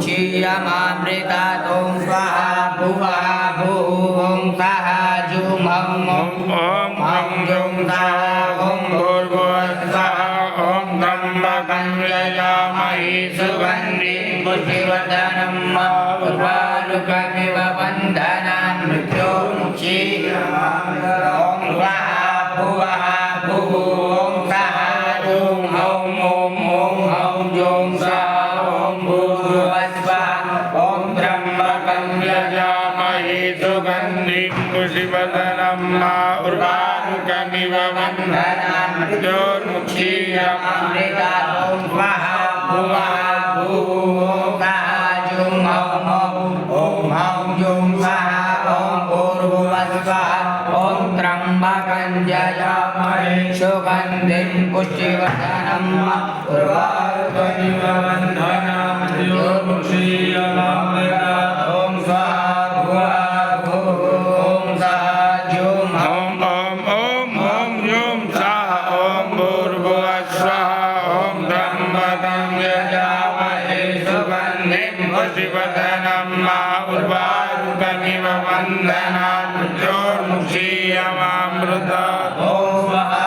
क्षीयमामृतातो स्वाहा भुवः भूः सः जुं हं ॐ हं जुं सः ॐ भूर्भुवस्सः ॐ त्र्यम्बकं यजामहे सुगन्धिं पुष्टिवर्धनं उर्वारुकमिव बन्धनान् मृत्योर्मुक्षीयमामृतात् ॐ स्वाहा भुवः भूः सः जुं हं ॐ जुं सः पुष्टिवर्धनं उर्वारुकमिव बन्धनान् मृत्योर्मुक्षीयमामृतात् ॐ स्वाहा भुवः भूः सः जुं हं जुं सः ॐ भूर्भुवस्सः ॐ त्र्यम्बकं यजामहे सुगन्धिं पुष्टिवर्धनं उर्वारुकमिव बन्धनान् मृत्योर्मुक्षीयमामृतात् ॐ स्वाहा भुवः पुष्टिवर्धनं उर्वारुकमिव बन्धनान् मृत्योर्मुक्षीयमामृतात्।